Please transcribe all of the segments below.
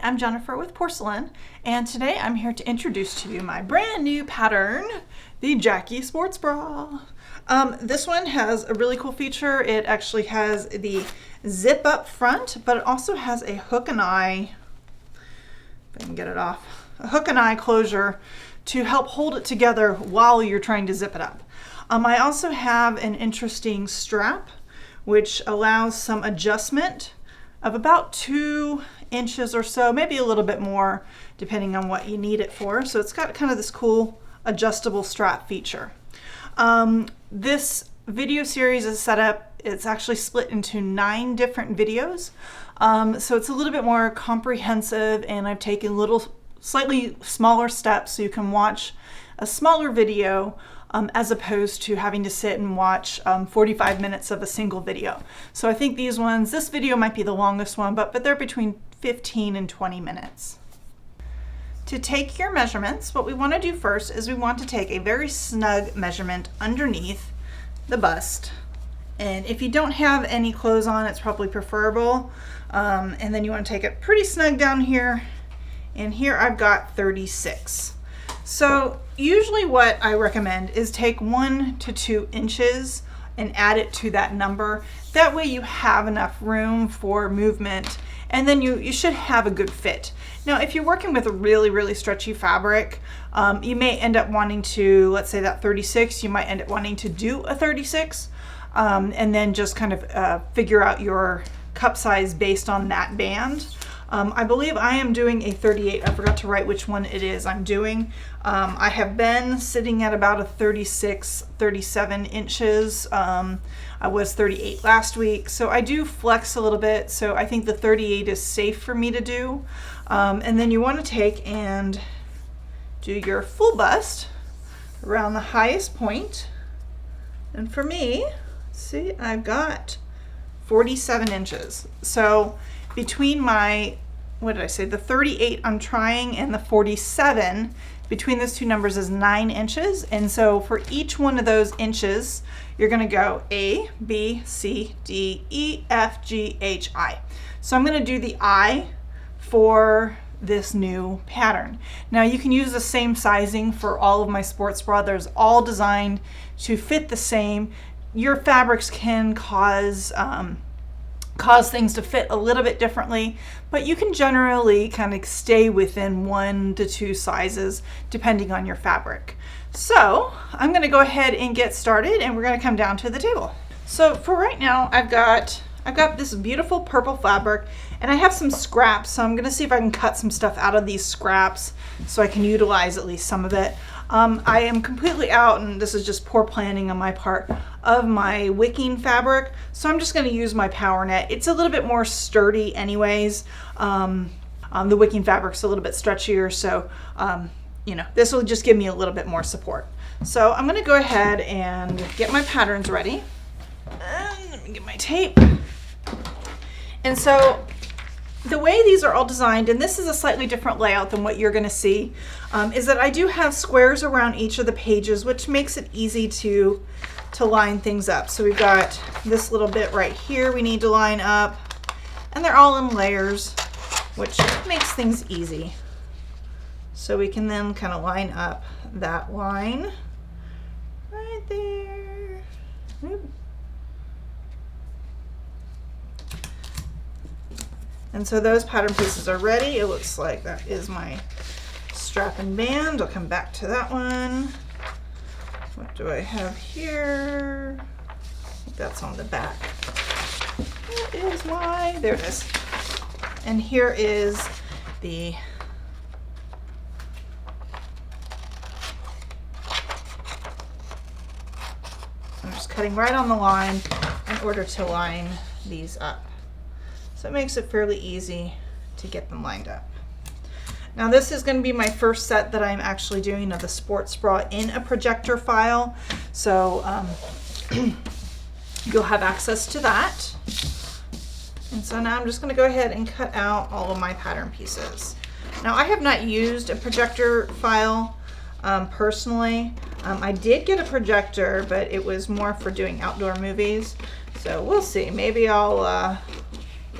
I'm Jennifer with Porcelynne, and today I'm here to introduce to you my brand new pattern, the Jackie Sports Bra. This one has a really cool feature. It actually has the zip up front, but it also has a hook and eye, if I can get it off, a hook and eye closure to help hold it together while you're trying to zip it up. I also have an interesting strap, which allows some adjustment of about 2 inches or so, maybe a little bit more depending on what you need it for. So it's got kind of this cool adjustable strap feature. This video series is set up, it's actually split into 9 different videos. So it's a little bit more comprehensive, and I've taken little slightly smaller steps so you can watch a smaller video as opposed to having to sit and watch 45 minutes of a single video. So I think this video might be the longest one, but they're between 15 and 20 minutes. To take your measurements, what we want to do first is we want to take a very snug measurement underneath the bust. And if you don't have any clothes on, it's probably preferable. And then you want to take it pretty snug down here. And here I've got 36. So usually what I recommend is take 1 to 2 inches and add it to that number. That way you have enough room for movement, and then you should have a good fit. Now, if you're working with a really, really stretchy fabric, you may end up wanting to, let's say that 36, you might end up wanting to do a 36, and then just kind of figure out your cup size based on that band. I believe I am doing a 38. I forgot to write which one it is I'm doing. I have been sitting at about a 36, 37 inches. I was 38 last week, so I do flex a little bit. So I think the 38 is safe for me to do. And then you want to take and do your full bust around the highest point. And for me, see, I've got 47 inches. So between my, what did I say, the 38 I'm trying and the 47, between those two numbers is 9 inches. And so for each one of those inches, you're gonna go A, B, C, D, E, F, G, H, I. So I'm gonna do the I for this new pattern. Now you can use the same sizing for all of my sports bra. They're all designed to fit the same. Your fabrics can cause things to fit a little bit differently, but you can generally kind of stay within 1 to 2 sizes depending on your fabric. So I'm going to go ahead and get started, and we're going to come down to the table. So for right now, I've got this beautiful purple fabric, and I have some scraps, so I'm going to see if I can cut some stuff out of these scraps so I can utilize at least some of it. I am completely out, and this is just poor planning on my part, of my wicking fabric, so I'm just going to use my power net. It's a little bit more sturdy anyways. The wicking fabric's a little bit stretchier, so you know, this will just give me a little bit more support. So I'm going to go ahead and get my patterns ready. And let me get my tape. And so the way these are all designed, and this is a slightly different layout than what you're going to see, is that I do have squares around each of the pages, which makes it easy to line things up. So we've got this little bit right here we need to line up, and they're all in layers, which makes things easy. So we can then kind of line up that line right there. Ooh. And so those pattern pieces are ready. It looks like that is my strap and band. I'll come back to that one. What do I have here? I think that's on the back. What is there it is. And here is the I'm just cutting right on the line in order to line these up. So it makes it fairly easy to get them lined up. Now this is going to be my first set that I'm actually doing of the sports bra in a projector file. So you'll have access to that. And so now I'm just going to go ahead and cut out all of my pattern pieces. Now I have not used a projector file personally. I did get a projector, but it was more for doing outdoor movies. So we'll see. Maybe I'll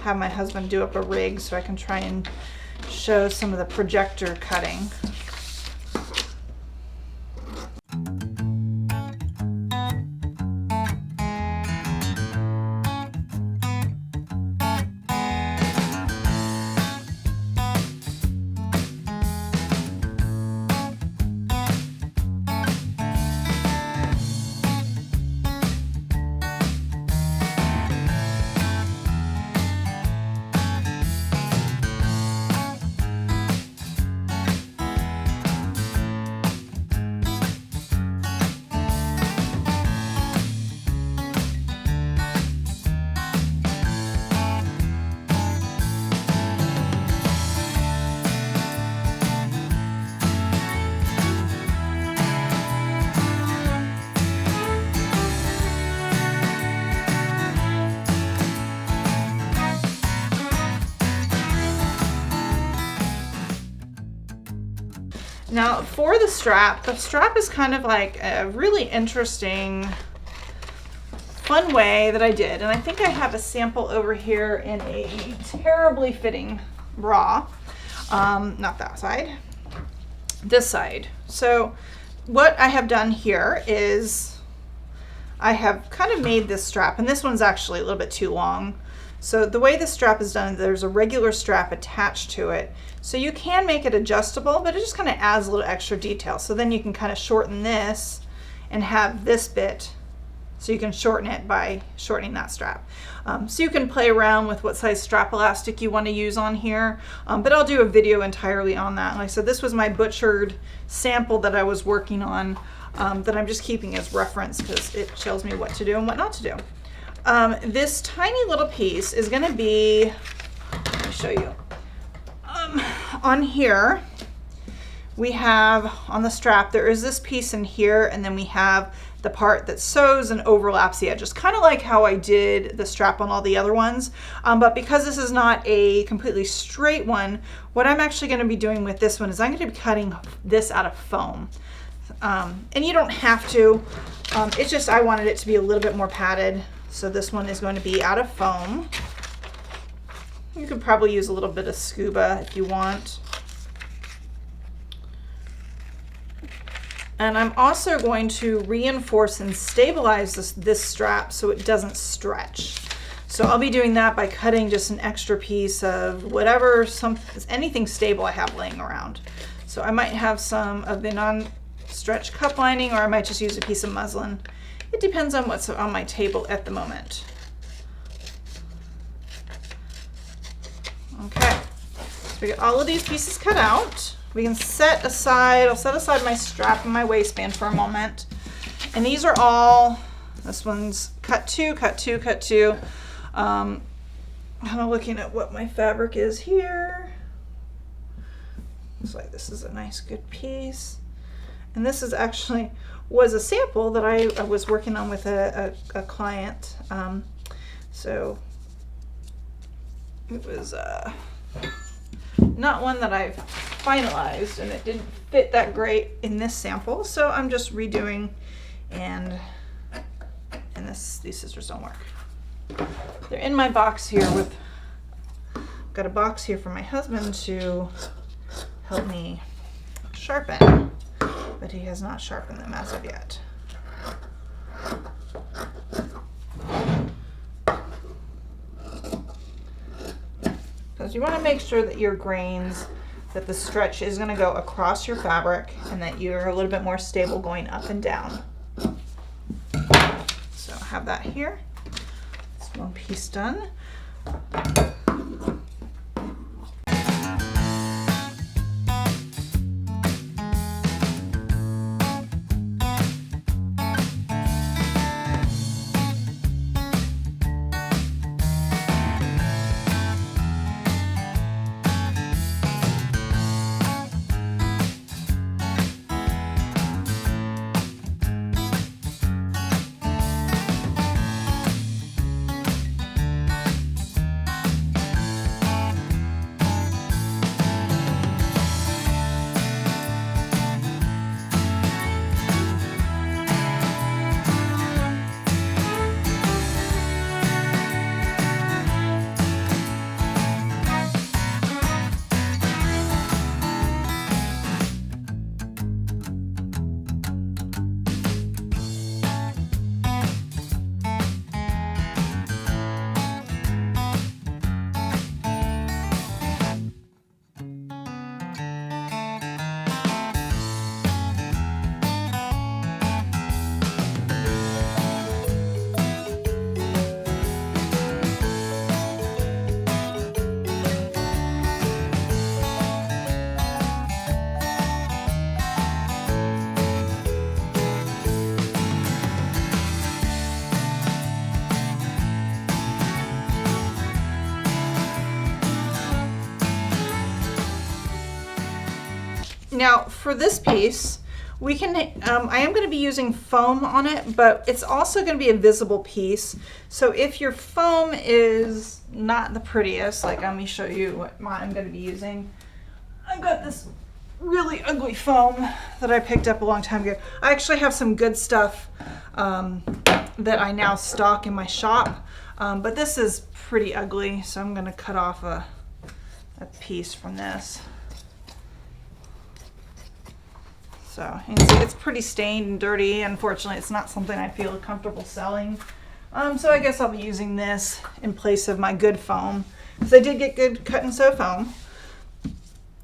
have my husband do up a rig so I can try and show some of the projector cutting. Now for the strap is kind of like a really interesting, fun way that I did. And I think I have a sample over here in a terribly fitting bra. Not that side, this side. So what I have done here is I have kind of made this strap, and this one's actually a little bit too long. So the way this strap is done, there's a regular strap attached to it. So you can make it adjustable, but it just kind of adds a little extra detail. So then you can kind of shorten this and have this bit, so you can shorten it by shortening that strap. So you can play around with what size strap elastic you want to use on here, but I'll do a video entirely on that. Like I said, this was my butchered sample that I was working on, that I'm just keeping as reference because it tells me what to do and what not to do. This tiny little piece is going to be, let me show you. On here, we have on the strap, there is this piece in here, and then we have the part that sews and overlaps the edges, kind of like how I did the strap on all the other ones. But because this is not a completely straight one, what I'm actually going to be doing with this one is I'm going to be cutting this out of foam. And you don't have to, it's just I wanted it to be a little bit more padded. So this one is going to be out of foam. You could probably use a little bit of scuba if you want. And I'm also going to reinforce and stabilize this strap so it doesn't stretch. So I'll be doing that by cutting just an extra piece of whatever, anything stable I have laying around. So I might have some of the non-stretch cup lining, or I might just use a piece of muslin. It depends on what's on my table at the moment. Okay, so we got all of these pieces cut out. We can set aside, I'll set aside my strap and my waistband for a moment. And these are all, this one's cut two, cut two, cut two. Kind of looking at what my fabric is here. Looks like this is a nice good piece. And this is actually, was a sample that I was working on with a client. So it was not one that I've finalized, and it didn't fit that great in this sample. So I'm just redoing, and these scissors don't work. They're in my box here with, got a box here for my husband to help me sharpen, but he has not sharpened them as of yet. Because you want to make sure that your grains, that the stretch is going to go across your fabric and that you're a little bit more stable going up and down. So I have that here. That's one piece done. Now for this piece, we can, I am going to be using foam on it, but it's also going to be a visible piece. So if your foam is not the prettiest, like let me show you what I'm going to be using. I've got this really ugly foam that I picked up a long time ago. I actually have some good stuff that I now stock in my shop, but this is pretty ugly, so I'm going to cut off a piece from this. So you can see it's pretty stained and dirty. Unfortunately, it's not something I feel comfortable selling. So I guess I'll be using this in place of my good foam, because I did get good cut and sew foam.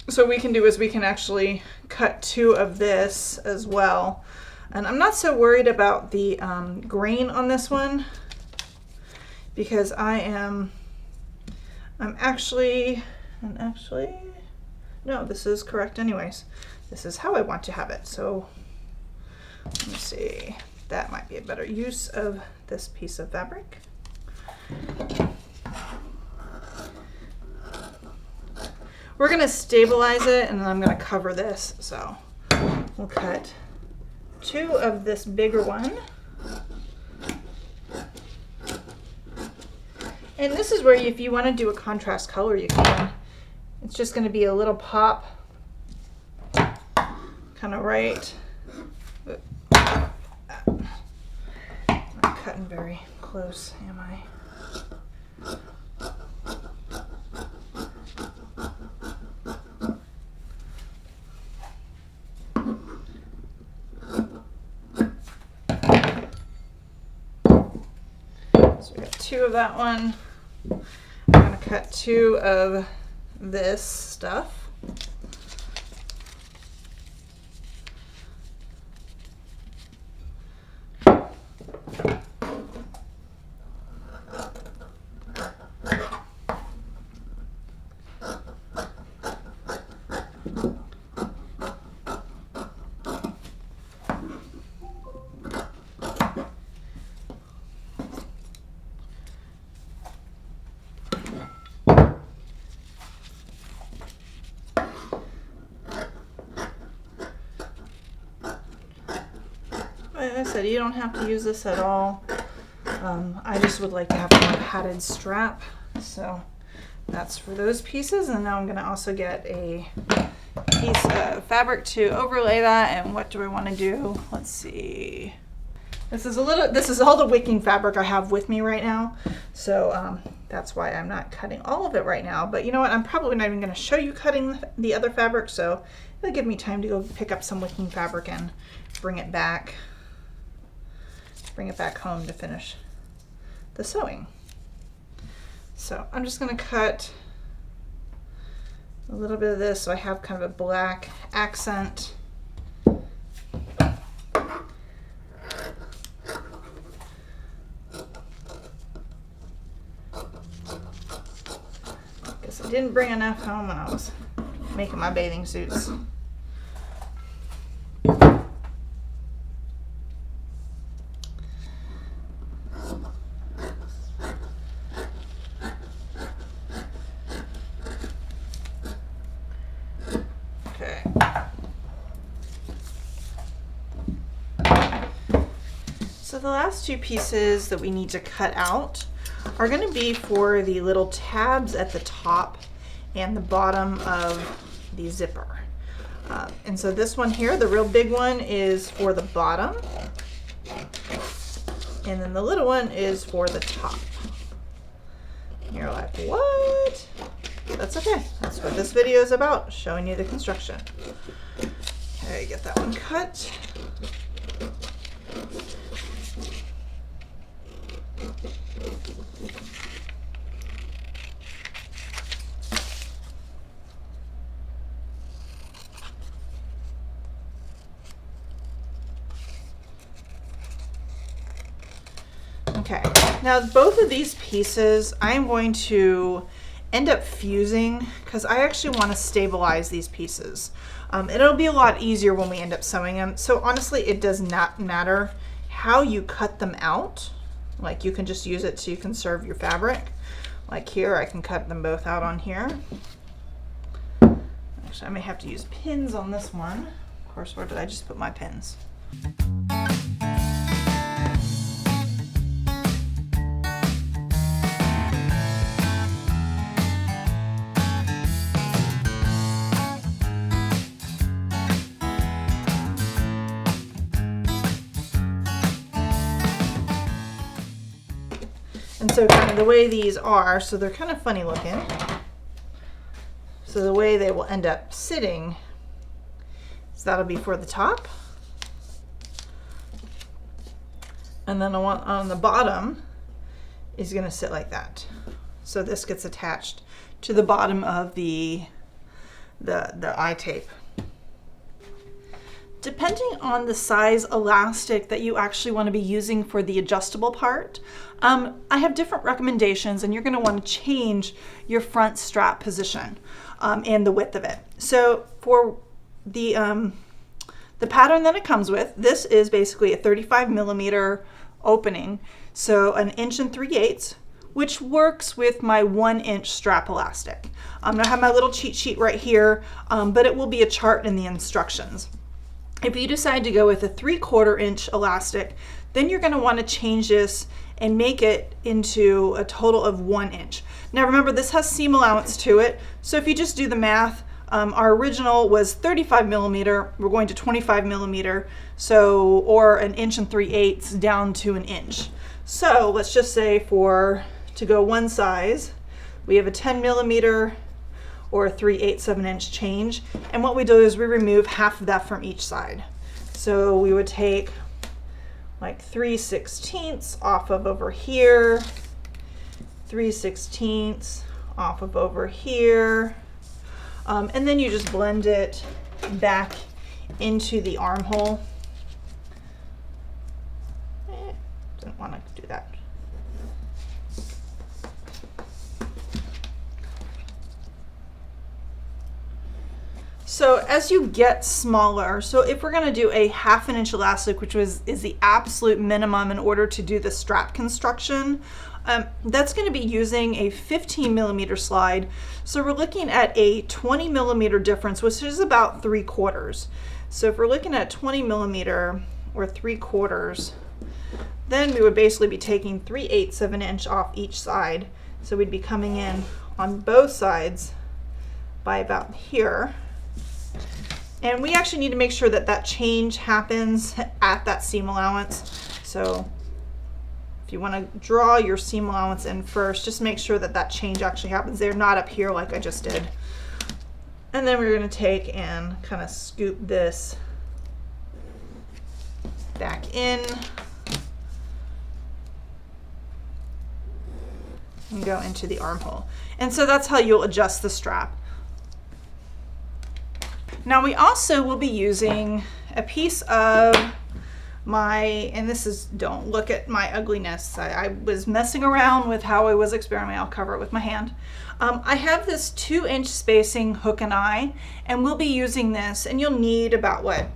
So what we can do is we can actually cut 2 of this as well. And I'm not so worried about the grain on this one, because no, this is correct anyways. This is how I want to have it. So let me see, that might be a better use of this piece of fabric. We're going to stabilize it, and then I'm going to cover this. So we'll cut 2 of this bigger one. And this is where if you want to do a contrast color, you can. It's just going to be a little pop, kind of right. I'm not cutting very close, am I? So we got 2 of that one. I'm going to cut 2 of this stuff. Like I said, you don't have to use this at all. I just would like to have a more padded strap, so that's for those pieces. And now I'm going to also get a piece of fabric to overlay that. And what do I want to do? Let's see. This is all the wicking fabric I have with me right now, so that's why I'm not cutting all of it right now. But you know what? I'm probably not even going to show you cutting the other fabric, so it'll give me time to go pick up some wicking fabric and bring it back home to finish the sewing. So I'm just going to cut a little bit of this so I have kind of a black accent. Guess I didn't bring enough home when I was making my bathing suits. So the last 2 pieces that we need to cut out are going to be for the little tabs at the top and the bottom of the zipper. And so this one here, the real big one, is for the bottom, and then the little one is for the top. And you're like, what? That's okay. That's what this video is about, showing you the construction. Okay, get that one cut. Okay, now both of these pieces I'm going to end up fusing because I actually want to stabilize these pieces. And it'll be a lot easier when we end up sewing them. So honestly, it does not matter how you cut them out. Like, you can just use it to conserve your fabric. Like here, I can cut them both out on here. I Actually, I may have to use pins on this one. Of course, where did I just put my pins? And so kind of the way these are, so they're kind of funny looking. So the way they will end up sitting, so that'll be for the top. And then on the bottom is gonna sit like that. So this gets attached to the bottom of the eye tape. Depending on the size elastic that you actually want to be using for the adjustable part, I have different recommendations, and you're going to want to change your front strap position and the width of it. So for the pattern that it comes with, this is basically a 35mm opening, so 1 3/8 inches, which works with my 1-inch strap elastic. I'm going to have my little cheat sheet right here, but it will be a chart in the instructions. If you decide to go with a 3/4 inch elastic, then you're going to want to change this and make it into a total of 1 inch. Now remember, this has seam allowance to it, so if you just do the math, our original was 35mm, we're going to 25mm, so, or 1 3/8 inches down to 1 inch. So let's just say to go one size, we have a 10mm or a 3/8 of an inch change. And what we do is we remove half of that from each side. So we would take like 3/16 off of over here, 3/16 off of over here, and then you just blend it back into the armhole. Didn't want to do that. So as you get smaller, so if we're going to do a 1/2 inch elastic, which is the absolute minimum in order to do the strap construction, that's going to be using a 15mm slide. So we're looking at a 20mm difference, which is about 3/4. So if we're looking at 20mm or 3/4, then we would basically be taking 3/8 of an inch off each side. So we'd be coming in on both sides by about here. And we actually need to make sure that that change happens at that seam allowance. So if you want to draw your seam allowance in first, just make sure that that change actually happens there, not up here like I just did. And then we're going to take and kind of scoop this back in and go into the armhole. And so that's how you'll adjust the strap. Now we also will be using a piece of my, and this is, don't look at my ugliness. I was messing around with how I was experimenting. I'll cover it with my hand. I have this 2-inch spacing hook and eye, and we'll be using this, and you'll need about what?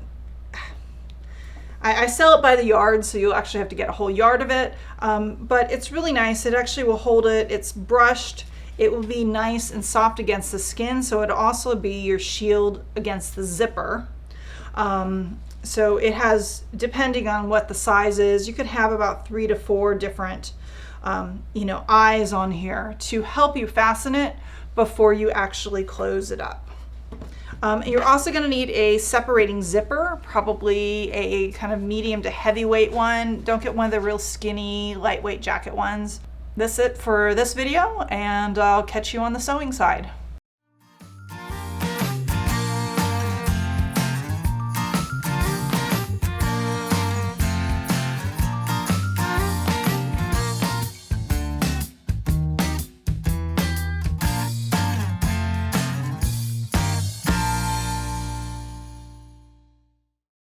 I sell it by the yard, so you'll actually have to get a whole yard of it, but it's really nice. It actually will hold it. It's brushed. It will be nice and soft against the skin, so it'll also be your shield against the zipper. So it has, depending on what the size is, you could have about 3 to 4 different eyes on here to help you fasten it before you actually close it up. You're also going to need a separating zipper, probably a kind of medium to heavyweight one. Don't get one of the real skinny, lightweight jacket ones. That's it for this video, and I'll catch you on the sewing side.